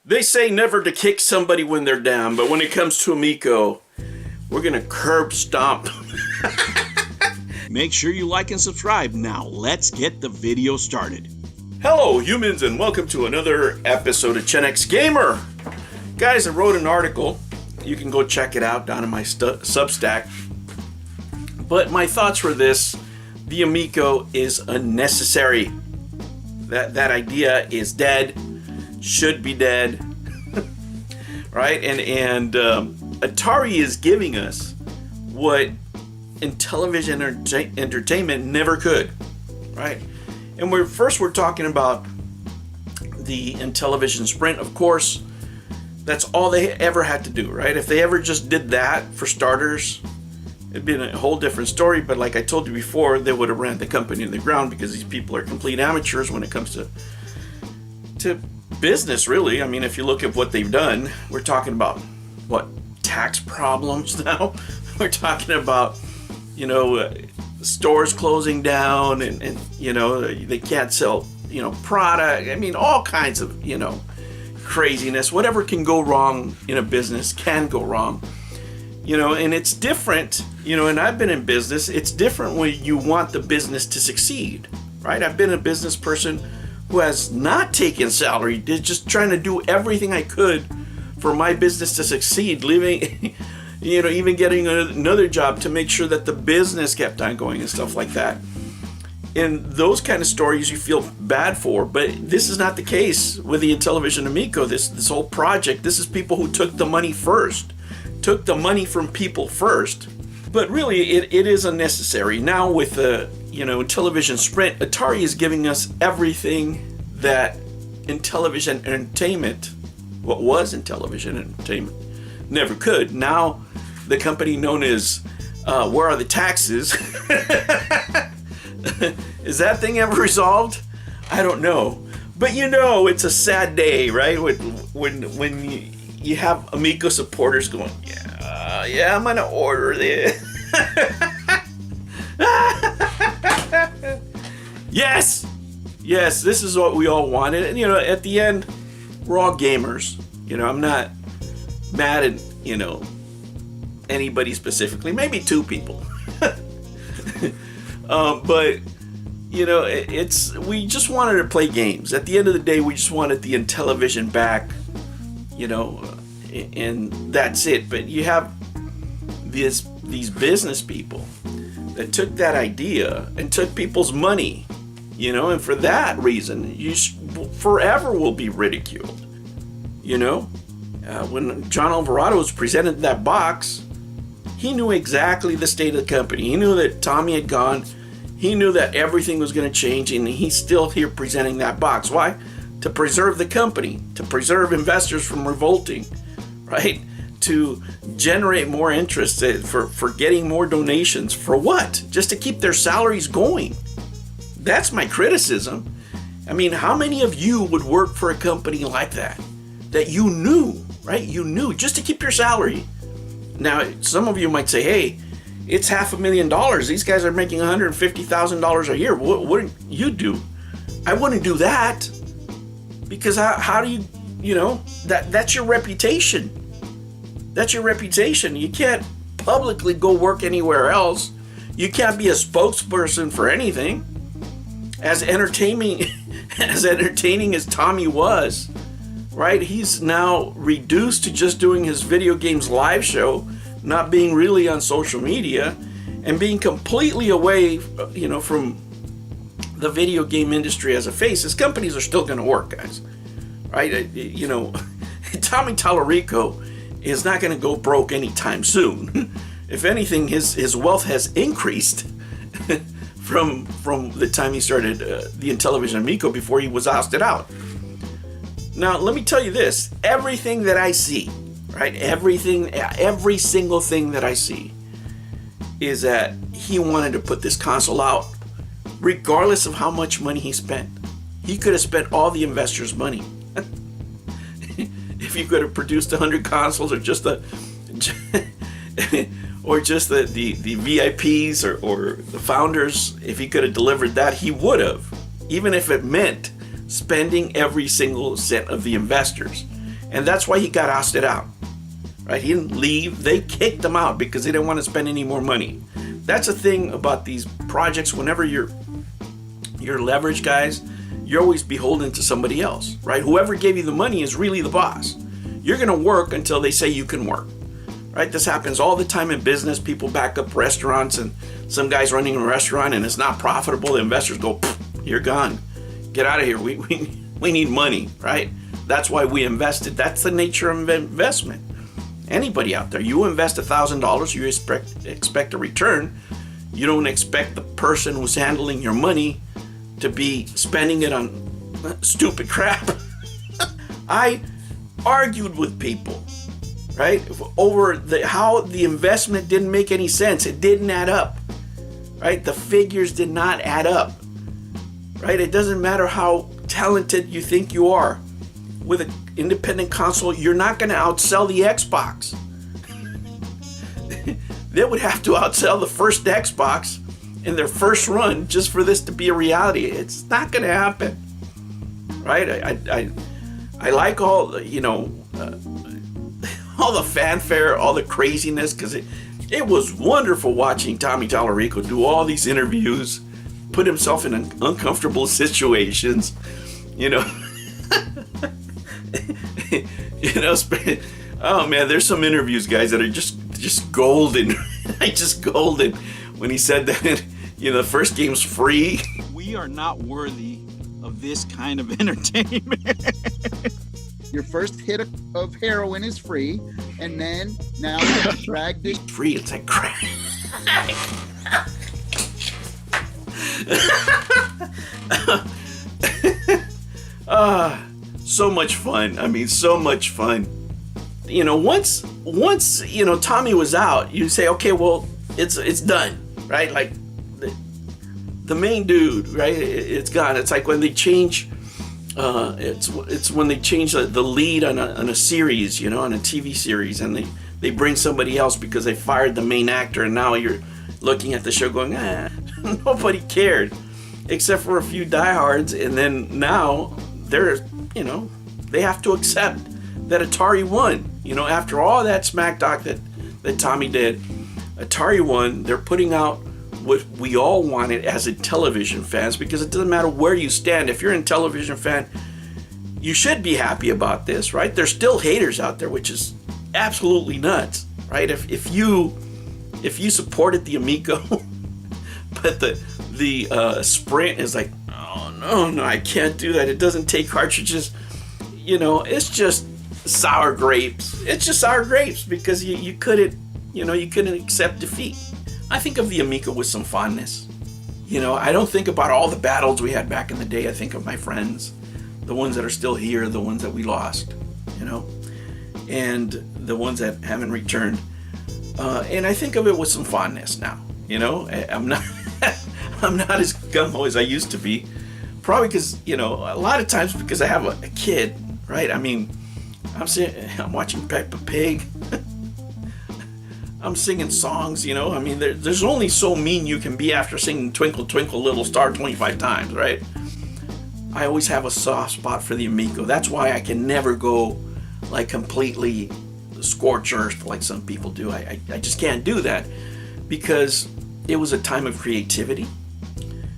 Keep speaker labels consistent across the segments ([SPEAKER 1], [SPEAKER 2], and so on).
[SPEAKER 1] They say never to kick somebody when they're down, but when it comes to Amico, we're gonna curb stomp.
[SPEAKER 2] Make sure you like and subscribe. Now let's get the video started.
[SPEAKER 1] Hello humans, and welcome to another episode of Gen X Gamer. Guys, I wrote an article. You can go check it out down in my Substack. But my thoughts were this: the Amico is unnecessary. That idea is dead. Should be dead. Right? And Atari is giving us what Intellivision entertainment never could. Right? And we're talking about the Intellivision Sprint, of course. That's all they ever had to do, right? If they ever just did that, for starters, it'd been a whole different story. But like I told you before, they would have ran the company to the ground, because these people are complete amateurs when it comes to business, really. I mean, if you look at what they've done, we're talking about, what, tax problems now? We're talking about, stores closing down and they can't sell, product. I mean, all kinds of, craziness. Whatever can go wrong in a business can go wrong. And it's different, and I've been in business. It's different when you want the business to succeed, right? I've been a business person who has not taken salary, just trying to do everything I could for my business to succeed, leaving, even getting another job to make sure that the business kept on going and stuff like that. And those kind of stories you feel bad for, but this is not the case with the Intellivision Amico. This whole project, this is people who took the money first, took the money from people first. But really, it is unnecessary. Now with the Intellivision Sprint, Atari is giving us everything that Intellivision Entertainment, what was Intellivision Entertainment, never could. Now the company known as Where Are the Taxes? Is that thing ever resolved? I don't know. But it's a sad day, right? When you have Amico supporters going, yeah, I'm gonna order this. Yes, this is what we all wanted. And at the end, we're all gamers. I'm not mad at anybody specifically. Maybe two people. But we just wanted to play games. At the end of the day, we just wanted the Intellivision back, and that's it. But you have these business people that took that idea and took people's money, and for that reason, you forever will be ridiculed. When John Alvarado was presented that box, he knew exactly the state of the company. He knew that Tommy had gone. He knew that everything was going to change, and he's still here presenting that box. Why? To preserve the company, to preserve investors from revolting, right? To generate more interest, for getting more donations. For what? Just to keep their salaries going. That's my criticism. I mean, how many of you would work for a company like that you knew, right? You knew just to keep your salary. Now, some of you might say, hey, it's $500,000. These guys are making $150,000 a year. What wouldn't you do? I wouldn't do that, because how do you, that's your reputation. That's your reputation. You can't publicly go work anywhere else. You can't be a spokesperson for anything. As entertaining as Tommy was, right? He's now reduced to just doing his video games live show, not being really on social media, and being completely away, from the video game industry as a face. His companies are still going to work, guys, right? Tommy Tallarico is not going to go broke anytime soon. If anything, his wealth has increased from the time he started the Intellivision Amico before he was ousted out. Now, let me tell you this. Everything that I see, right? Every single thing that I see is that he wanted to put this console out regardless of how much money he spent. He could have spent all the investors' money. If he could have produced 100 consoles, or just the VIPs or the founders, if he could have delivered that, he would have, even if it meant spending every single cent of the investors. And that's why he got ousted out, right? He didn't leave. They kicked him out because they didn't want to spend any more money. That's the thing about these projects. Whenever you're leveraged, guys, you're always beholden to somebody else, right? Whoever gave you the money is really the boss. You're going to work until they say you can work, right? This happens all the time in business. People back up restaurants, and some guy's running a restaurant and it's not profitable. The investors go, you're gone. Get out of here. We need money, right? That's why we invested. That's the nature of investment. Anybody out there, you invest $1,000, you expect a return. You don't expect the person who's handling your money to be spending it on stupid crap. I argued with people, right, over how the investment didn't make any sense. It didn't add up, right? The figures did not add up, right? It doesn't matter how talented you think you are. With an independent console, you're not going to outsell the Xbox. They would have to outsell the first Xbox in their first run just for this to be a reality. It's not going to happen, right? I like all all the fanfare, all the craziness, because it was wonderful watching Tommy Tallarico do all these interviews, put himself in uncomfortable situations, oh man, there's some interviews, guys, that are just golden. Just golden. When he said that, the first game's free.
[SPEAKER 2] We are not worthy of this kind of entertainment.
[SPEAKER 3] Your first hit of heroin is free, and then now you drag this
[SPEAKER 1] free. It's like crack. So much fun. I mean, so much fun. Once Tommy was out, you say, okay, well, it's done, right? Like the main dude, right? It's gone. It's like when they change. It's when they change the lead on a series, on a TV series, and they bring somebody else because they fired the main actor, and now you're looking at the show going, nobody cared, except for a few diehards, and then now they have to accept that Atari won. After all that smack talk that Tommy did, Atari won. They're putting out what we all wanted as Intellivision fans, because it doesn't matter where you stand. If you're an Intellivision fan, you should be happy about this, right? There's still haters out there, which is absolutely nuts, right? If you supported the Amico, but the Sprint is like, oh no, I can't do that. It doesn't take cartridges. It's just sour grapes. It's just sour grapes because you couldn't accept defeat. I think of the Amico with some fondness. I don't think about all the battles we had back in the day. I think of my friends, the ones that are still here, the ones that we lost, and the ones that haven't returned. And I think of it with some fondness now. I'm not I'm not as gung-ho as I used to be. Probably because, a lot of times because I have a kid, right? I mean, I'm watching Peppa Pig. I'm singing songs, I mean, there's only so mean you can be after singing Twinkle Twinkle Little Star 25 times, right? I always have a soft spot for the Amico. That's why I can never go like completely scorched earth like some people do. I just can't do that, because it was a time of creativity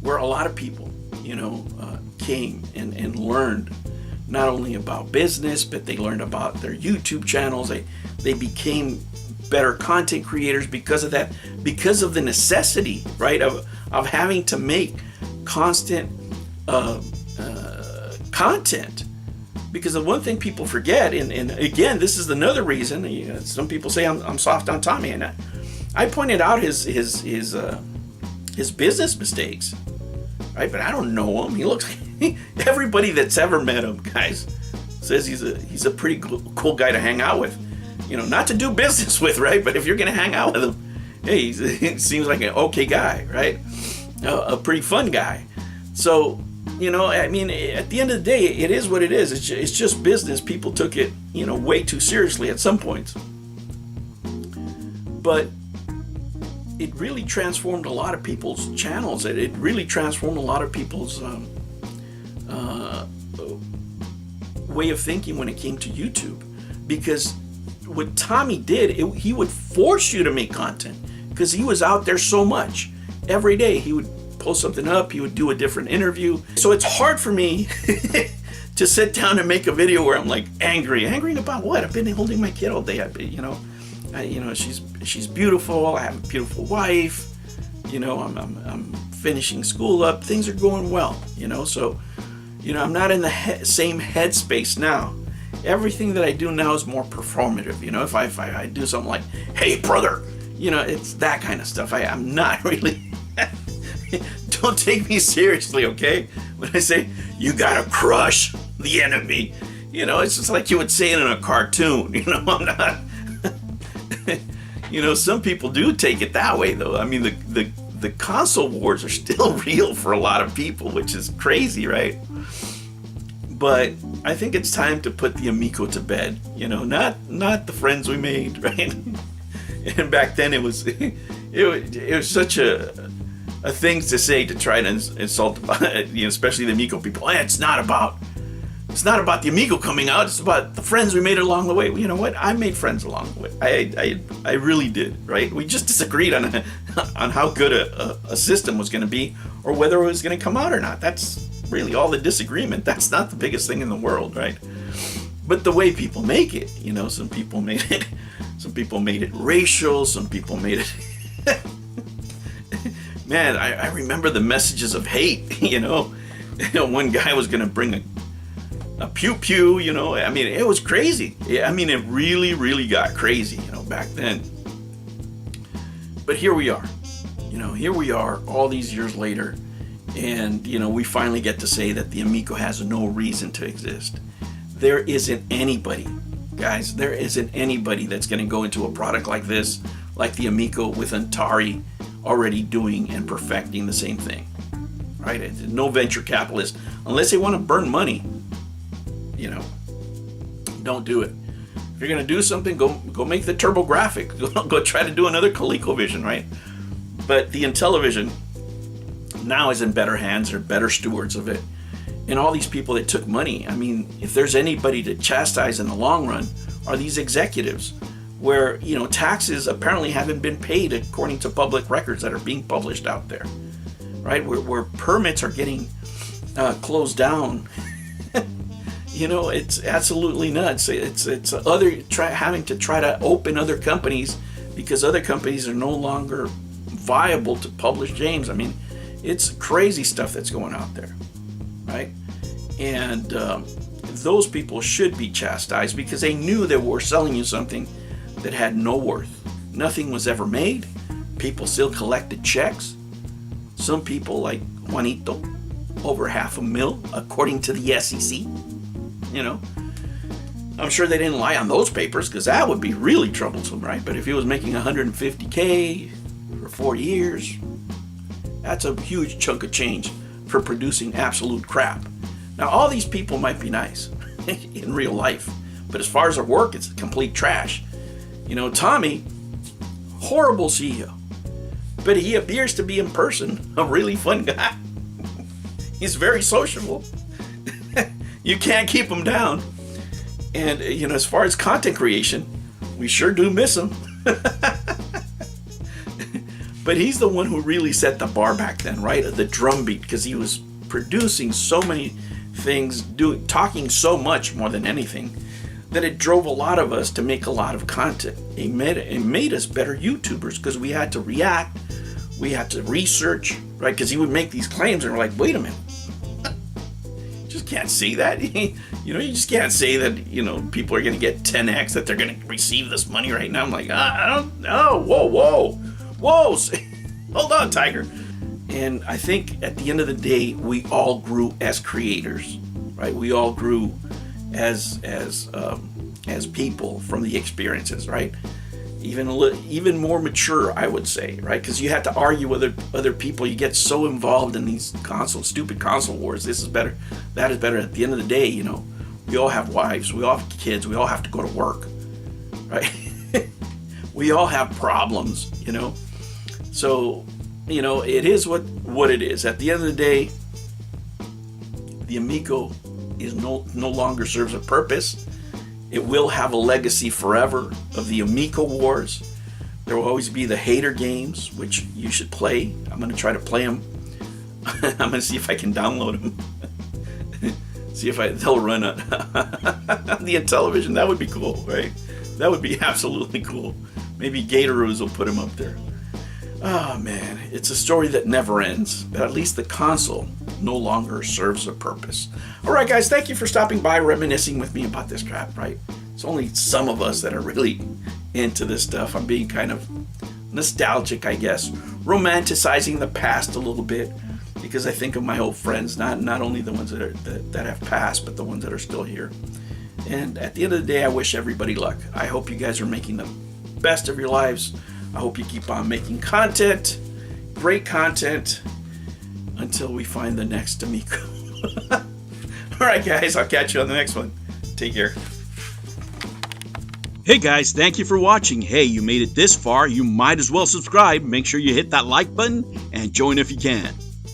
[SPEAKER 1] where a lot of people, came and learned not only about business, but they learned about their YouTube channels. They became better content creators because of that, because of the necessity, right, of having to make constant content. Because the one thing people forget, and again, this is another reason, some people say I'm soft on Tommy, and I pointed out his business mistakes, right? But I don't know him. He looks like everybody that's ever met him, guys, says he's a pretty cool guy to hang out with. Not to do business with, right? But if you're going to hang out with him, hey, he seems like an okay guy, right? A pretty fun guy. So, I mean, at the end of the day, it is what it is. It's just business. People took it, way too seriously at some points. But it really transformed a lot of people's channels. It really transformed a lot of people's way of thinking when it came to YouTube, because what Tommy did, he would force you to make content because he was out there so much. Every day he would post something up, he would do a different interview. So it's hard for me to sit down and make a video where I'm like angry about what? I've been holding my kid all day. She's beautiful. I have a beautiful wife. I'm finishing school up. Things are going well. So I'm not in the same headspace now. Everything that I do now is more performative. If I do something like, hey brother, it's that kind of stuff. I'm not really. Don't take me seriously, okay? When I say you gotta crush the enemy, it's just like you would say it in a cartoon. I'm not. Some people do take it that way, though. I mean, the console wars are still real for a lot of people, which is crazy, right? But I think it's time to put the Amico to bed. Not the friends we made, right? And back then it was such a thing to say, to try to insult, especially the Amico people. It's not about the Amico coming out. It's about the friends we made along the way. Well, you know what? I made friends along the way. I really did, right? We just disagreed on how good a system was going to be, or whether it was going to come out or not. That's really all the disagreement. That's not the biggest thing in the world, right? But the way people make it, some people made it racial. Some people made it. Man, I remember the messages of hate. One guy was going to bring a pew pew. I mean, it was crazy. I mean, it really, really got crazy. Back then. But here we are. Here we are, all these years later, and we finally get to say that the Amico has no reason to exist. There isn't anybody, guys. There isn't anybody that's going to go into a product like this, like the Amico, with Atari already doing and perfecting the same thing, right? No venture capitalist, unless they want to burn money, don't do it. If you're going to do something, go make the TurboGrafx. Go try to do another ColecoVision, right? But the Intellivision now is in better hands. They're better stewards of it. And all these people that took money, I mean, if there's anybody to chastise in the long run, are these executives, where taxes apparently haven't been paid according to public records that are being published out there, right? Where permits are getting closed down. It's absolutely nuts. It's having to try to open other companies because other companies are no longer viable to publish games. I mean, it's crazy stuff that's going out there, right? And those people should be chastised because they knew they were selling you something that had no worth. Nothing was ever made. People still collected checks. Some people, like Juanito, over $500,000 according to the SEC. I'm sure they didn't lie on those papers, because that would be really troublesome, right? But if he was making $150K for 4 years, that's a huge chunk of change for producing absolute crap. Now, all these people might be nice in real life, but as far as their work, it's complete trash. Tommy, horrible CEO, but he appears to be in person a really fun guy. He's very sociable. You can't keep him down. And, as far as content creation, we sure do miss him. But he's the one who really set the bar back then, right? The drumbeat, because he was producing so many things, talking so much more than anything, that it drove a lot of us to make a lot of content. It made us better YouTubers, because we had to react, we had to research, right? Because he would make these claims and we're like, wait a minute. Just can't say that. You just can't say that, people are going to get 10x, that they're going to receive this money right now. I'm like, I don't know. Whoa. Hold on, Tiger. And I think at the end of the day, we all grew as creators, right? We all grew as people from the experiences, right? Even more mature, I would say, right? Because you have to argue with other people. You get so involved in these stupid console wars. This is better, that is better. At the end of the day, we all have wives, we all have kids, we all have to go to work, right? We all have problems, So, it is what it is. At the end of the day, the Amico is no longer serves a purpose. It will have a legacy forever of the Amico wars. There will always be the hater games, which you should play. I'm going to try to play them. I'm going to see if I can download them. See if they'll run on the Intellivision. That would be cool, right? That would be absolutely cool. Maybe Gatoros will put them up there. Oh man, it's a story that never ends, but at least the console no longer serves a purpose. All right, guys, thank you for stopping by, reminiscing with me about this crap, right? It's only some of us that are really into this stuff. I'm being kind of nostalgic, I guess, romanticizing the past a little bit, because I think of my old friends, not only the ones that have passed, but the ones that are still here. And at the end of the day, I wish everybody luck. I hope you guys are making the best of your lives. I hope you keep on making content, great content, until we find the next Amico. All right, guys, I'll catch you on the next one. Take care.
[SPEAKER 2] Hey guys, thank you for watching. Hey, you made it this far, you might as well subscribe. Make sure you hit that like button and join if you can.